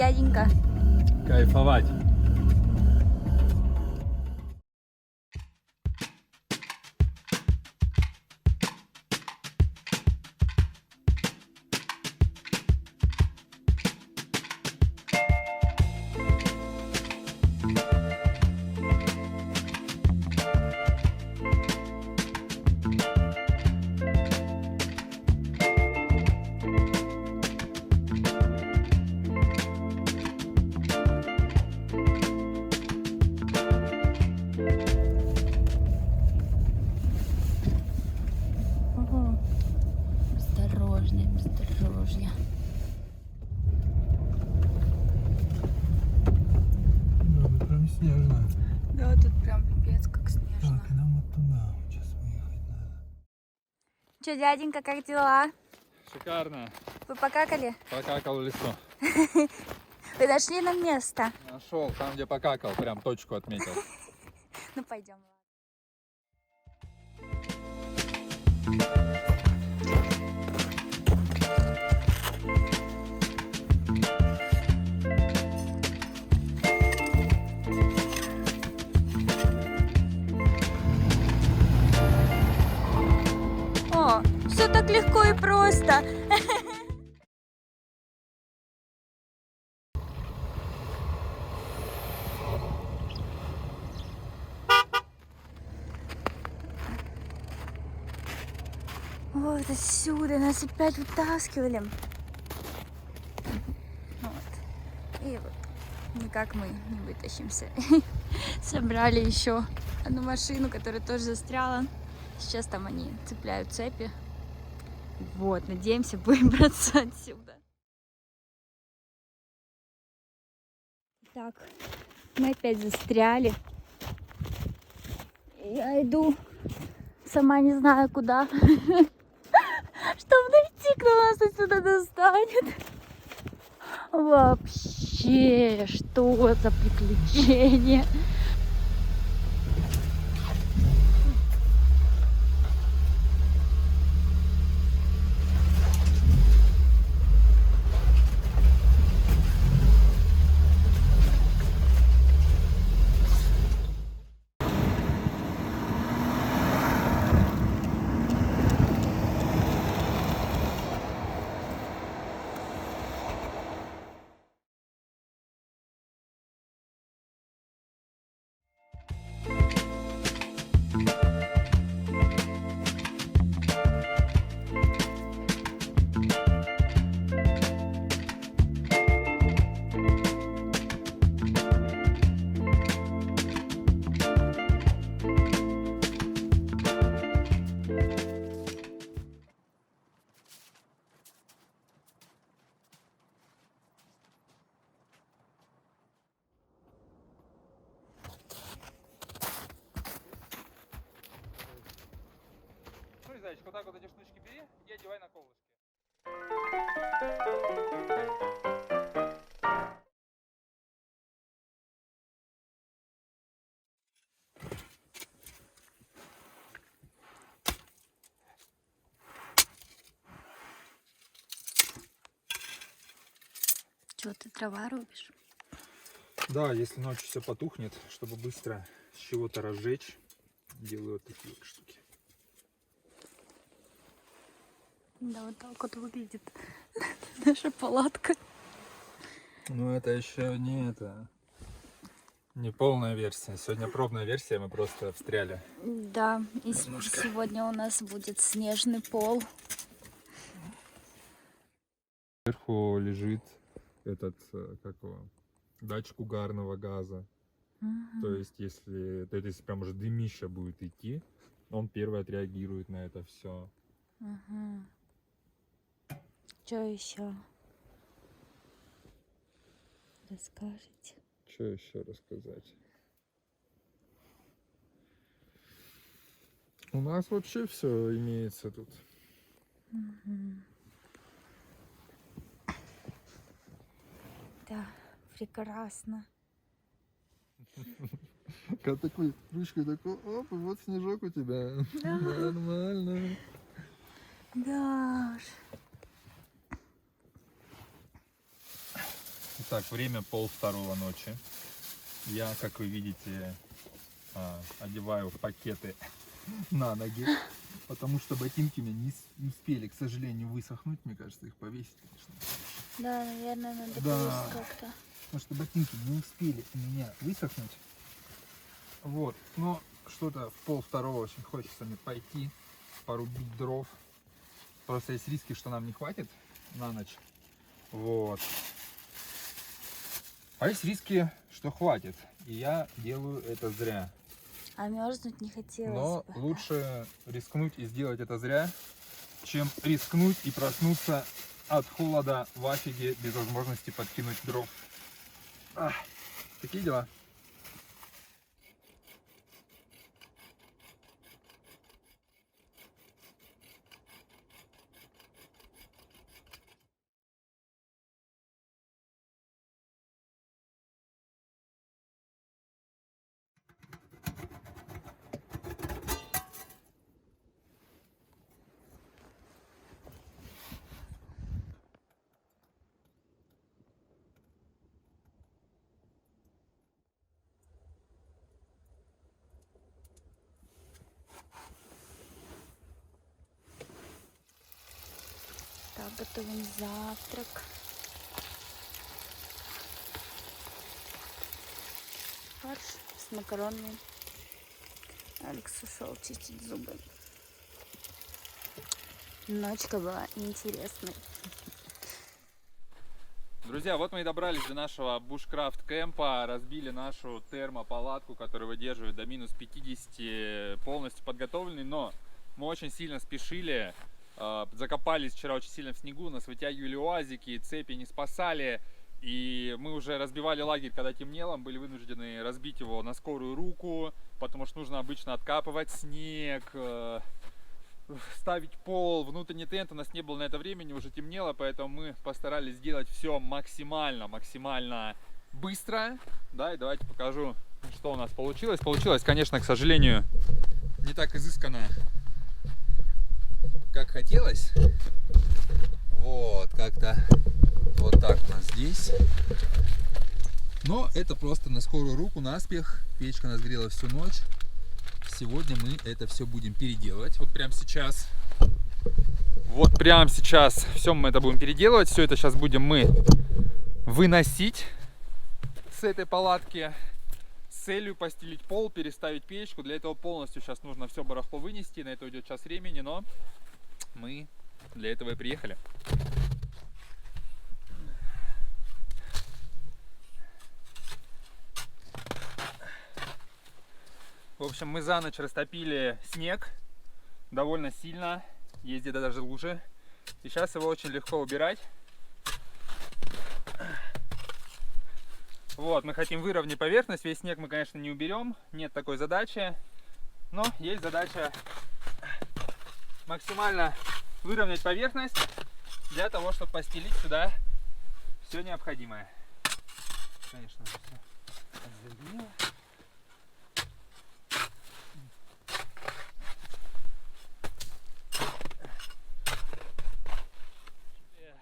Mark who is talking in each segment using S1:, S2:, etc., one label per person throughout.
S1: дяденька?
S2: Кайфовать.
S1: Ого. Осторожнее, осторожнее.
S2: Ну, прям снежно.
S1: Да, тут прям пипец как снежно.
S2: Так, и нам вот туда сейчас выехать надо.
S1: Че, дяденька, как дела?
S2: Шикарно.
S1: Вы покакали?
S2: Покакал в лесу.
S1: Вы дошли на место?
S2: Нашел, там где покакал, прям точку отметил.
S1: Ну, пойдем. О, все так легко и просто. Вот отсюда нас опять вытаскивали. Вот. И вот никак мы не вытащимся. Собрали еще одну машину, которая тоже застряла. Сейчас там они цепляют цепи. Вот, надеемся, выбраться отсюда. Так, мы опять застряли. Я иду, сама не знаю куда, чтобы найти, кто нас отсюда достанет. Вообще, что за приключение?
S2: Ну и, зайчик, вот так вот эти штучки бери и одевай на колышки.
S1: Что, ты дрова рубишь?
S2: Да, если ночью все потухнет, чтобы быстро с чего-то разжечь, делаю вот такие вот штуки.
S1: Да, вот так вот выглядит наша палатка.
S2: Ну это еще не полная версия. Сегодня пробная версия, мы просто встряли.
S1: Да, и
S2: Немножко.
S1: сегодня у нас будет снежный пол.
S2: Сверху лежит этот, как его, датчик угарного газа. То есть, если прям уже дымища будет идти, он первый отреагирует на это все.
S1: Что еще расскажете?
S2: Что еще рассказать? У нас вообще все имеется тут.
S1: Да, прекрасно.
S2: Когда такой ручкой такой, оп, и вот снежок у тебя.
S1: Да.
S2: Нормально.
S1: Да уж.
S2: Так, время 1:30 ночи. Я, как вы видите, одеваю пакеты на ноги, потому что ботинки у меня не успели, к сожалению, высохнуть. Мне кажется, их повесить, конечно.
S1: Да, наверное, надо
S2: Да.
S1: повесить как-то.
S2: Потому что ботинки не успели у меня высохнуть. Вот, но что-то в 1:30 очень хочется мне пойти, порубить дров. Просто есть риски, что нам не хватит на ночь. Вот. А есть риски, что хватит. И я делаю это зря.
S1: А мерзнуть не хотелось
S2: Но
S1: бы.
S2: лучше рискнуть и сделать это зря, чем рискнуть и проснуться от холода в афиге без возможности подкинуть дров. Такие дела.
S1: Так, готовим завтрак. Фарш с макаронами. Алекс ушел чистить зубы. Ночка была интересной.
S2: Друзья, вот мы и добрались до нашего бушкрафт кемпа, разбили нашу термопалатку, которая выдерживает до минус 50, полностью подготовленный, но мы очень сильно спешили, закопались вчера очень сильно в снегу, нас вытягивали уазики, цепи не спасали, и мы уже разбивали лагерь, когда темнело, были вынуждены разбить его на скорую руку, потому что нужно обычно откапывать снег, ставить пол, внутренний тент. У нас не было на это времени, уже темнело, поэтому мы постарались сделать все максимально быстро. Да, и давайте покажу, что у нас получилось. Получилось, конечно, к сожалению, не так изысканно, как хотелось. Вот, как-то вот так у нас здесь. Но это просто на скорую руку, наспех. Печка нас грела всю ночь. Сегодня мы это все будем переделывать. Вот прямо сейчас. Все мы это будем переделывать. Все это сейчас будем мы выносить с этой палатки с целью постелить пол, переставить печку. Для этого полностью сейчас нужно все барахло вынести. На это уйдет час времени, но мы для этого и приехали. В общем, мы за ночь растопили снег довольно сильно, есть где-то даже лужи. И сейчас его очень легко убирать. Вот, мы хотим выровнять поверхность, весь снег мы, конечно, не уберем, нет такой задачи. Но есть задача максимально выровнять поверхность для того, чтобы постелить сюда все необходимое. Конечно, все отзернило.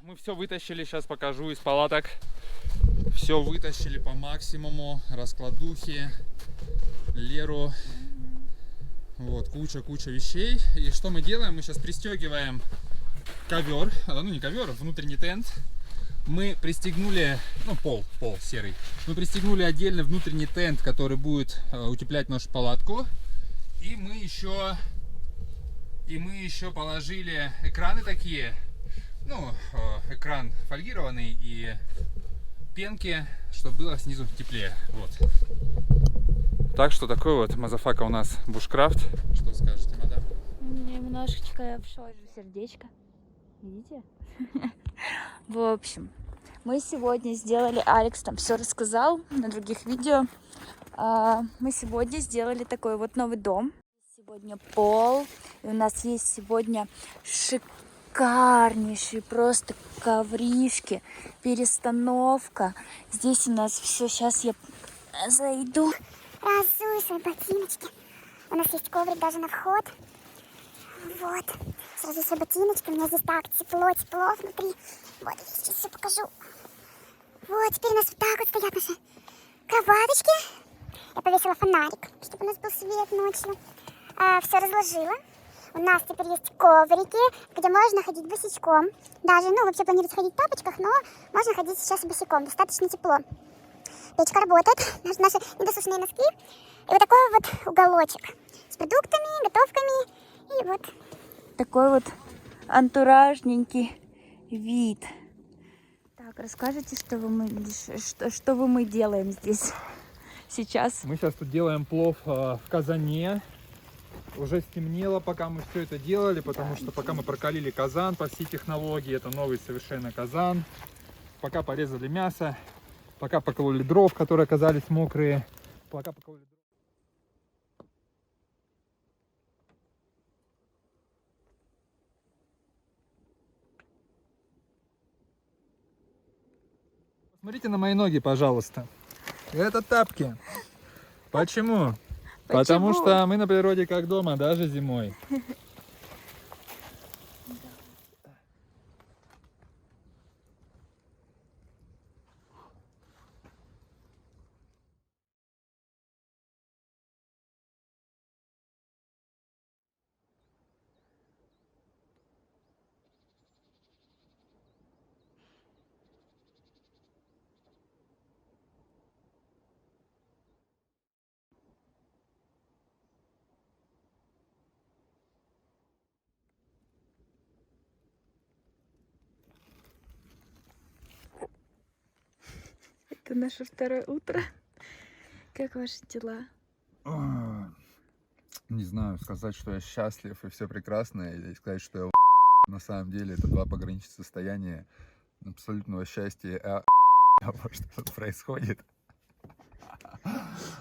S2: Мы все вытащили, сейчас покажу из палаток. Все вытащили по максимуму, раскладухи, Леру. Вот, куча вещей. И что мы делаем? Мы сейчас пристегиваем ковер, ну не ковер, внутренний тент. Мы пристегнули, ну пол серый. Мы пристегнули отдельно внутренний тент, который будет утеплять нашу палатку. И мы еще положили экраны такие. Ну, экран фольгированный и пенки, чтобы было снизу теплее. Вот. Так что такой вот мазафака у нас бушкрафт. Что скажете, мадам?
S1: Немножечко обшло сердечко. Видите? В общем, мы сегодня сделали, Алекс там все рассказал на других видео. Мы сегодня сделали такой вот новый дом. Сегодня пол. И у нас есть сегодня шикарнейшие просто ковришки, перестановка. Здесь у нас все. Сейчас я зайду.
S3: Разую свои ботиночки. У нас есть коврик даже на вход. Вот. Сразу свои ботиночки. У меня здесь так тепло внутри. Вот, сейчас все покажу. Вот, теперь у нас вот так вот стоят наши кроваточки. Я повесила фонарик, чтобы у нас был свет ночью. Все разложила. У нас теперь есть коврики, где можно ходить босичком. Даже, ну, вообще планируется ходить в тапочках, но можно ходить сейчас босиком. Достаточно тепло. Печка работает, наши недосушенные носки. И вот такой вот уголочек с продуктами, готовками. И вот.
S1: Такой вот антуражненький вид. Так, расскажите, что мы делаем здесь сейчас.
S2: Мы сейчас тут делаем плов в казане. Уже стемнело, пока мы все это делали, потому что пока мы прокалили казан по всей технологии, это новый совершенно казан. Пока порезали мясо, пока покололи дров, которые оказались мокрые, пока покололи дров. Посмотрите на мои ноги, пожалуйста. Это тапки. Почему? Потому что мы на природе как дома, даже зимой.
S1: Это наше второе утро. Как ваши дела?
S4: Не знаю, сказать, что я счастлив и все прекрасно, или сказать, что я на самом деле это два пограничных состояния абсолютного счастья и того, что тут происходит.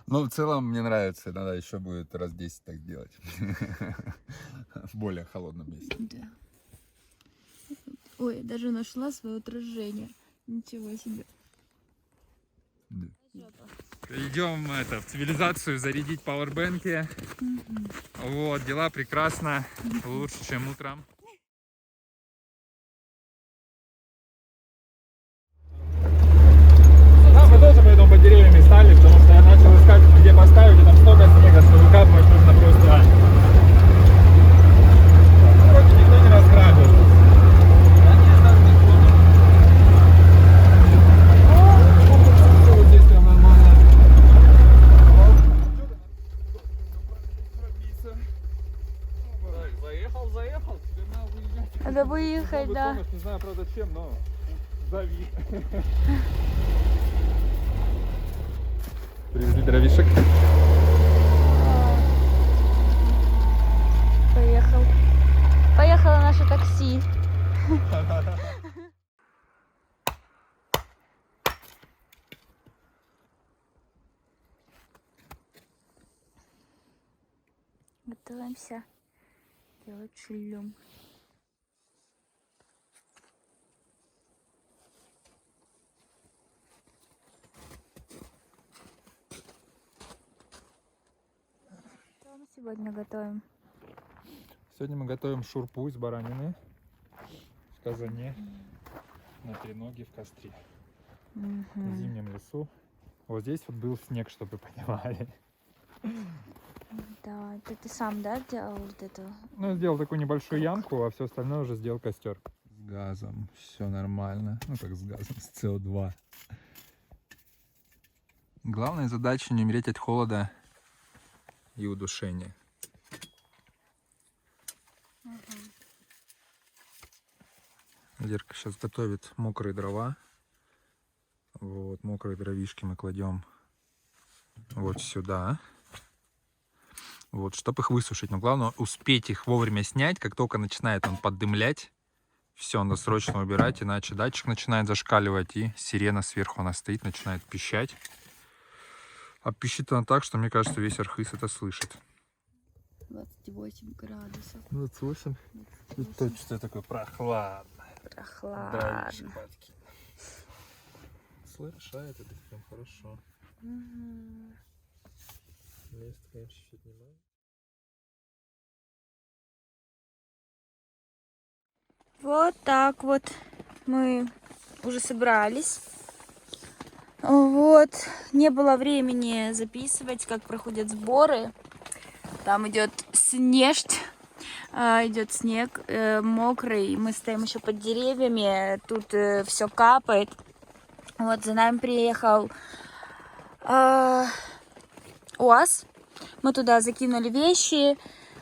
S4: Но в целом мне нравится, надо еще будет раз 10 так делать. В более холодном месте.
S1: Да. Ой, даже нашла свое отражение. Ничего себе.
S4: Да.
S2: Идем в цивилизацию зарядить пауэрбэнки. Вот, дела прекрасно, лучше, чем утром. Да, мы тоже поэтому под деревьями стали, потому что я начал искать, где поставить, и там столько снега, что выкапывать нужно просто. Вроде никто не разграбил. Вот здесь прям нормально. Заехал, теперь надо выезжать.
S1: Надо выехать, да.
S2: Не знаю, правда, чем, но зови. Привезли дровишек.
S1: Поехало наше такси. Готовимся делать шлюм. Что мы сегодня готовим?
S2: Сегодня мы готовим шурпу из баранины в казане на треноге в костре в зимнем лесу. Вот здесь вот был снег, чтобы вы понимали.
S1: Да, это ты сам, да, делал вот это?
S2: Ну, я сделал такую небольшую ямку, а все остальное уже сделал костер. С газом все нормально. Ну, как с газом, с СО2. Главная задача не умереть от холода и удушения. Лерка сейчас готовит мокрые дрова. Вот, мокрые дровишки мы кладем вот сюда. Вот, чтобы их высушить. Но главное успеть их вовремя снять. Как только начинает он поддымлять, все, надо срочно убирать, иначе датчик начинает зашкаливать, и сирена сверху она стоит, начинает пищать. А пищит она так, что, мне кажется, весь Архыз это слышит.
S1: 28 градусов.
S2: 28? И точно такой прохладно.
S1: Прохладно.
S2: Слышь, а это прям хорошо. Место, конечно, чуть-чуть не надо.
S1: Вот так вот мы уже собрались. Вот, не было времени записывать, как проходят сборы. Там идет идет снег мокрый. Мы стоим еще под деревьями, тут все капает. Вот за нами приехал УАЗ. Мы туда закинули вещи.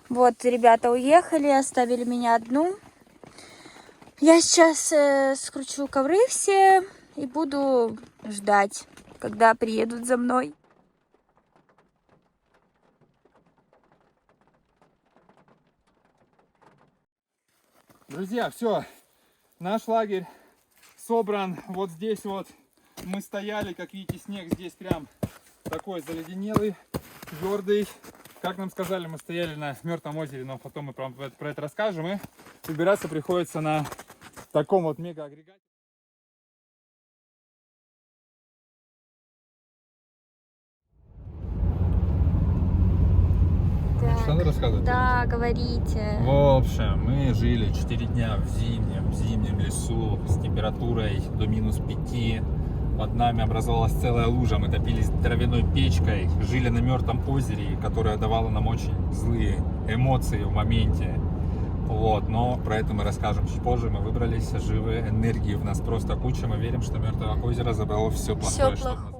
S1: Вот ребята уехали, оставили меня одну. Я сейчас скручу ковры все и буду ждать, когда приедут за мной.
S2: Друзья, все, наш лагерь собран. Вот здесь вот мы стояли, как видите, снег здесь прям такой заледенелый, твердый. Как нам сказали, мы стояли на Мертвом озере, но потом мы про это расскажем. И убираться приходится на таком вот мега-агрегате. Что надо рассказывать?
S1: Да, говорите.
S2: В общем, мы жили 4 дня в зимнем лесу с температурой до -5. Под нами образовалась целая лужа, мы топились травяной печкой, жили на Мертвом озере, которое давало нам очень злые эмоции в моменте. Вот, но про это мы расскажем чуть позже. Мы выбрались живы, энергии в нас просто куча. Мы верим, что Мертвое озеро забрало все плохое, что в нас